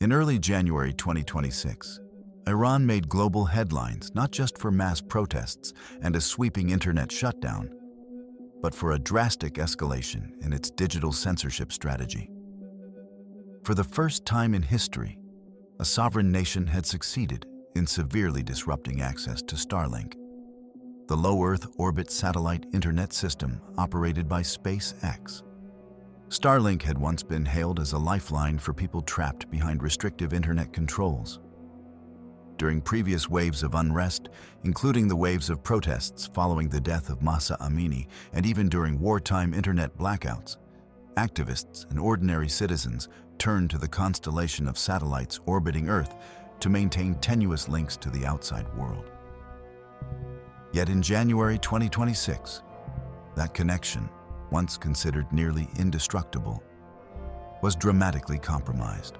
In early January 2026, Iran made global headlines not just for mass protests and a sweeping internet shutdown, but for a drastic escalation in its digital censorship strategy. For the first time in history, a sovereign nation had succeeded in severely disrupting access to Starlink, the low Earth orbit satellite internet system operated by SpaceX. Starlink had once been hailed as a lifeline for people trapped behind restrictive internet controls. During previous waves of unrest, including the waves of protests following the death of Mahsa Amini and even during wartime internet blackouts, activists and ordinary citizens turned to the constellation of satellites orbiting Earth to maintain tenuous links to the outside world. Yet in January 2026, that connection, once considered nearly indestructible, was dramatically compromised.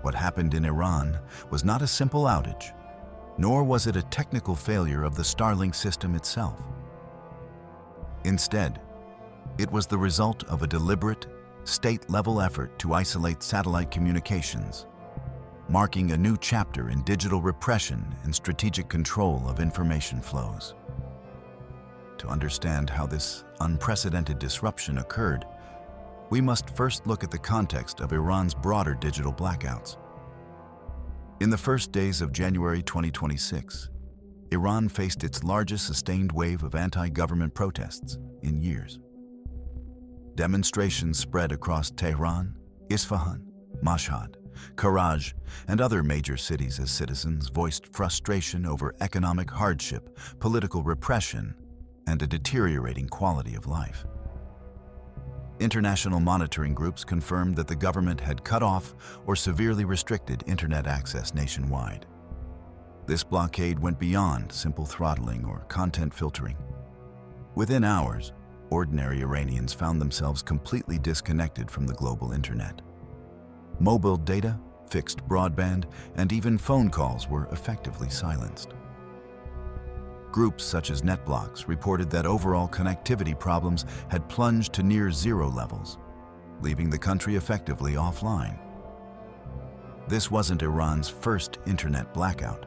What happened in Iran was not a simple outage, nor was it a technical failure of the Starlink system itself. Instead, it was the result of a deliberate, state-level effort to isolate satellite communications, marking a new chapter in digital repression and strategic control of information flows. To understand how this unprecedented disruption occurred, we must first look at the context of Iran's broader digital blackouts. In the first days of January 2026, Iran faced its largest sustained wave of anti-government protests in years. Demonstrations spread across Tehran, Isfahan, Mashhad, Karaj, and other major cities as citizens voiced frustration over economic hardship, political repression, and a deteriorating quality of life. International monitoring groups confirmed that the government had cut off or severely restricted internet access nationwide. This blockade went beyond simple throttling or content filtering. Within hours, ordinary Iranians found themselves completely disconnected from the global internet. Mobile data, fixed broadband, and even phone calls were effectively silenced. Groups such as NetBlocks reported that overall connectivity problems had plunged to near zero levels, leaving the country effectively offline. This wasn't Iran's first internet blackout.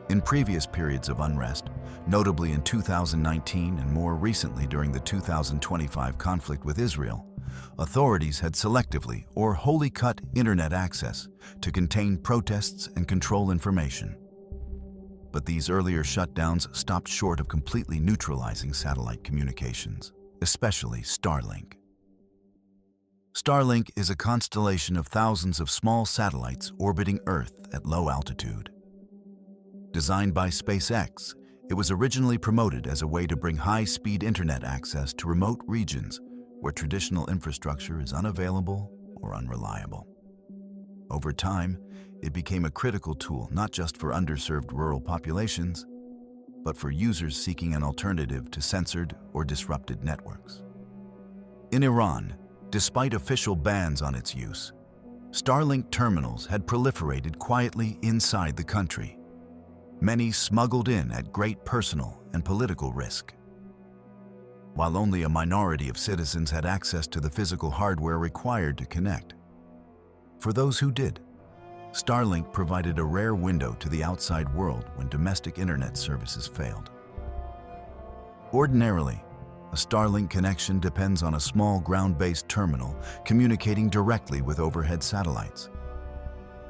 In previous periods of unrest, notably in 2019 and more recently during the 2025 conflict with Israel, authorities had selectively or wholly cut internet access to contain protests and control information. But these earlier shutdowns stopped short of completely neutralizing satellite communications, especially Starlink. Starlink is a constellation of thousands of small satellites orbiting Earth at low altitude. Designed by SpaceX, it was originally promoted as a way to bring high-speed internet access to remote regions where traditional infrastructure is unavailable or unreliable. Over time, it became a critical tool not just for underserved rural populations, but for users seeking an alternative to censored or disrupted networks. In Iran, despite official bans on its use, Starlink terminals had proliferated quietly inside the country, many smuggled in at great personal and political risk. While only a minority of citizens had access to the physical hardware required to connect. For those who did, Starlink provided a rare window to the outside world when domestic internet services failed. Ordinarily, a Starlink connection depends on a small ground-based terminal communicating directly with overhead satellites.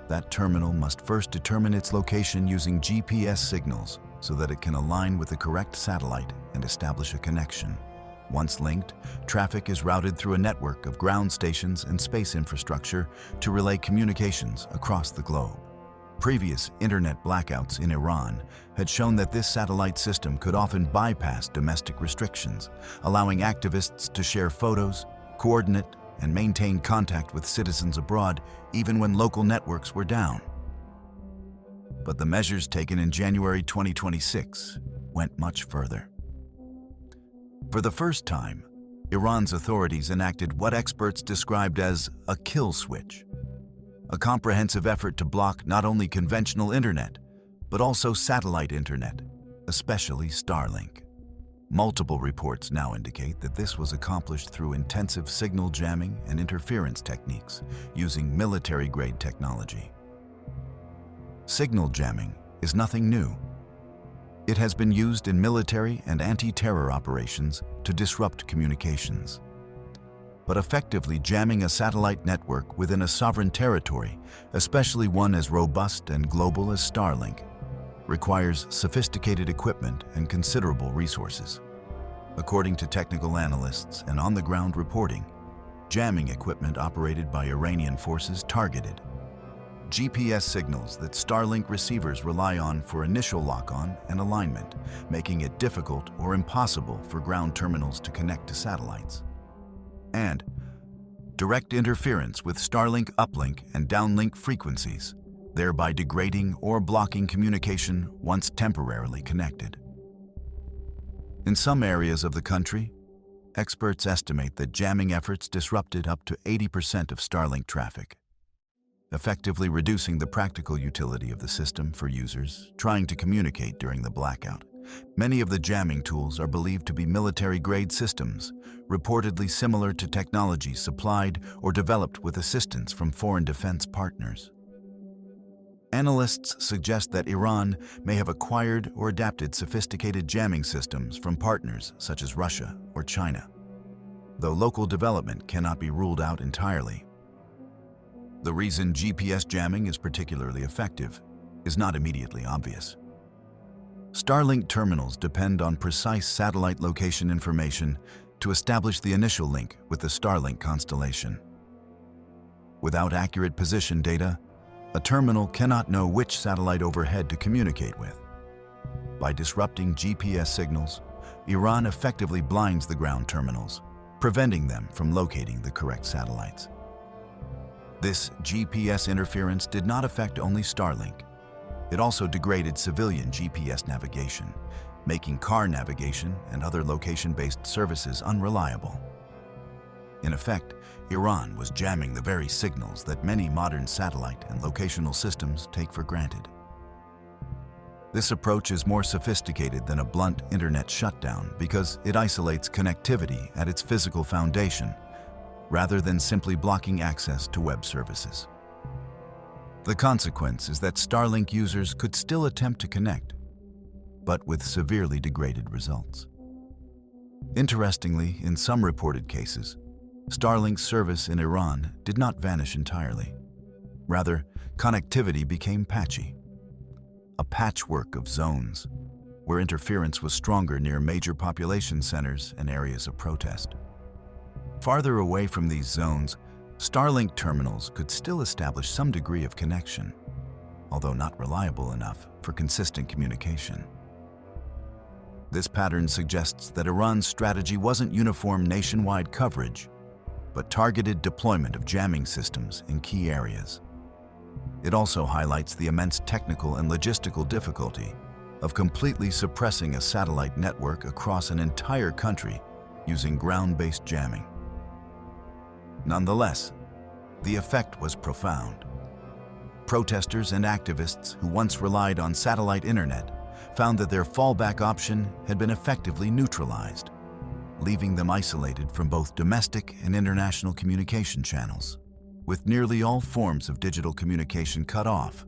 That terminal must first determine its location using GPS signals so that it can align with the correct satellite and establish a connection. Once linked, traffic is routed through a network of ground stations and space infrastructure to relay communications across the globe. Previous internet blackouts in Iran had shown that this satellite system could often bypass domestic restrictions, allowing activists to share photos, coordinate, and maintain contact with citizens abroad even when local networks were down. But the measures taken in January 2026 went much further. For the first time, Iran's authorities enacted what experts described as a kill switch, a comprehensive effort to block not only conventional internet, but also satellite internet, especially Starlink. Multiple reports now indicate that this was accomplished through intensive signal jamming and interference techniques using military-grade technology. Signal jamming is nothing new. It has been used in military and anti-terror operations to disrupt communications. But effectively jamming a satellite network within a sovereign territory, especially one as robust and global as Starlink, requires sophisticated equipment and considerable resources. According to technical analysts and on-the-ground reporting, jamming equipment operated by Iranian forces targeted GPS signals that Starlink receivers rely on for initial lock-on and alignment, making it difficult or impossible for ground terminals to connect to satellites. And direct interference with Starlink uplink and downlink frequencies, thereby degrading or blocking communication once temporarily connected. In some areas of the country, experts estimate that jamming efforts disrupted up to 80% of Starlink traffic, effectively reducing the practical utility of the system for users trying to communicate during the blackout. Many of the jamming tools are believed to be military-grade systems, reportedly similar to technologies supplied or developed with assistance from foreign defense partners. Analysts suggest that Iran may have acquired or adapted sophisticated jamming systems from partners such as Russia or China, though local development cannot be ruled out entirely. The reason GPS jamming is particularly effective is not immediately obvious. Starlink terminals depend on precise satellite location information to establish the initial link with the Starlink constellation. Without accurate position data, a terminal cannot know which satellite overhead to communicate with. By disrupting GPS signals, Iran effectively blinds the ground terminals, preventing them from locating the correct satellites. This GPS interference did not affect only Starlink. It also degraded civilian GPS navigation, making car navigation and other location-based services unreliable. In effect, Iran was jamming the very signals that many modern satellite and locational systems take for granted. This approach is more sophisticated than a blunt internet shutdown because it isolates connectivity at its physical foundation, rather than simply blocking access to web services. The consequence is that Starlink users could still attempt to connect, but with severely degraded results. Interestingly, in some reported cases, Starlink's service in Iran did not vanish entirely. Rather, connectivity became patchy, a patchwork of zones, where interference was stronger near major population centers and areas of protest. Farther away from these zones, Starlink terminals could still establish some degree of connection, although not reliable enough for consistent communication. This pattern suggests that Iran's strategy wasn't uniform nationwide coverage, but targeted deployment of jamming systems in key areas. It also highlights the immense technical and logistical difficulty of completely suppressing a satellite network across an entire country using ground-based jamming. Nonetheless, the effect was profound. Protesters and activists who once relied on satellite internet found that their fallback option had been effectively neutralized, leaving them isolated from both domestic and international communication channels. With nearly all forms of digital communication cut off,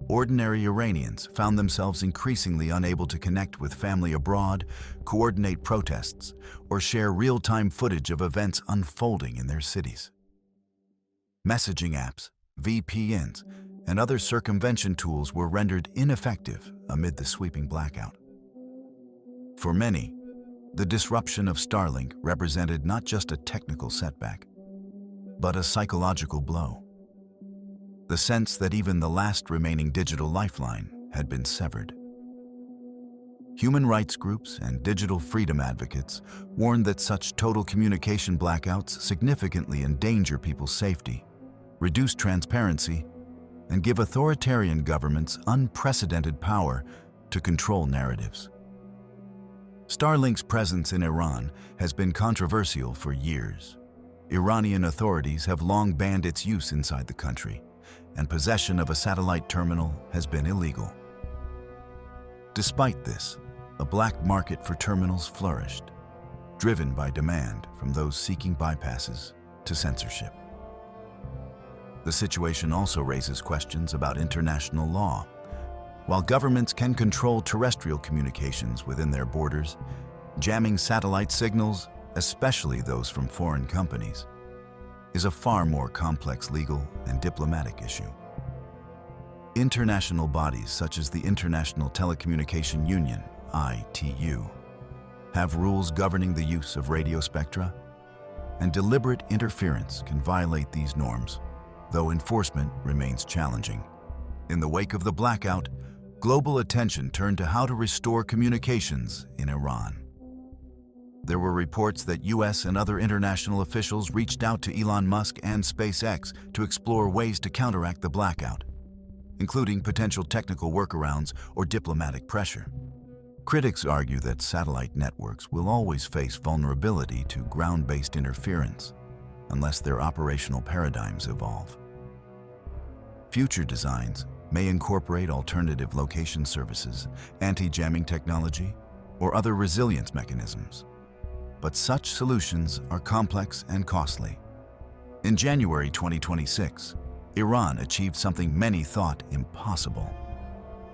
ordinary Iranians found themselves increasingly unable to connect with family abroad, coordinate protests, or share real-time footage of events unfolding in their cities. Messaging apps, VPNs, and other circumvention tools were rendered ineffective amid the sweeping blackout. For many, the disruption of Starlink represented not just a technical setback, but a psychological blow. The sense that even the last remaining digital lifeline had been severed. Human rights groups and digital freedom advocates warned that such total communication blackouts significantly endanger people's safety, reduce transparency, and give authoritarian governments unprecedented power to control narratives. Starlink's presence in Iran has been controversial for years. Iranian authorities have long banned its use inside the country, and possession of a satellite terminal has been illegal. Despite this, a black market for terminals flourished, driven by demand from those seeking bypasses to censorship. The situation also raises questions about international law. While governments can control terrestrial communications within their borders, jamming satellite signals, especially those from foreign companies, is a far more complex legal and diplomatic issue. International bodies such as the International Telecommunication Union, ITU, have rules governing the use of radio spectra, and deliberate interference can violate these norms, though enforcement remains challenging. In the wake of the blackout, global attention turned to how to restore communications in Iran. There were reports that US and other international officials reached out to Elon Musk and SpaceX to explore ways to counteract the blackout, including potential technical workarounds or diplomatic pressure. Critics argue that satellite networks will always face vulnerability to ground-based interference unless their operational paradigms evolve. Future designs may incorporate alternative location services, anti-jamming technology, or other resilience mechanisms. But such solutions are complex and costly. In January 2026, Iran achieved something many thought impossible.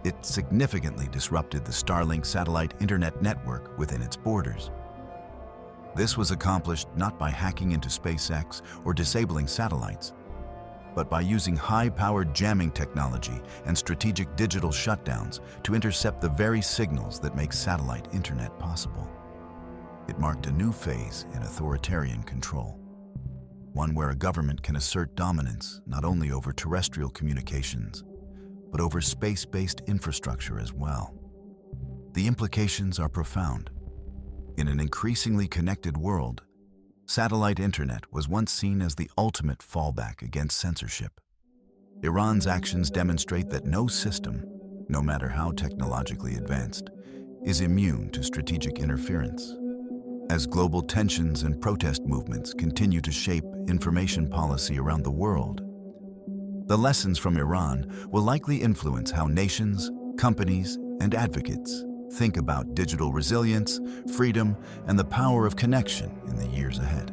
It significantly disrupted the Starlink satellite internet network within its borders. This was accomplished not by hacking into SpaceX or disabling satellites, but by using high-powered jamming technology and strategic digital shutdowns to intercept the very signals that make satellite internet possible. It marked a new phase in authoritarian control, one where a government can assert dominance not only over terrestrial communications, but over space-based infrastructure as well. The implications are profound. In an increasingly connected world, satellite internet was once seen as the ultimate fallback against censorship. Iran's actions demonstrate that no system, no matter how technologically advanced, is immune to strategic interference. As global tensions and protest movements continue to shape information policy around the world, the lessons from Iran will likely influence how nations, companies, and advocates think about digital resilience, freedom, and the power of connection in the years ahead.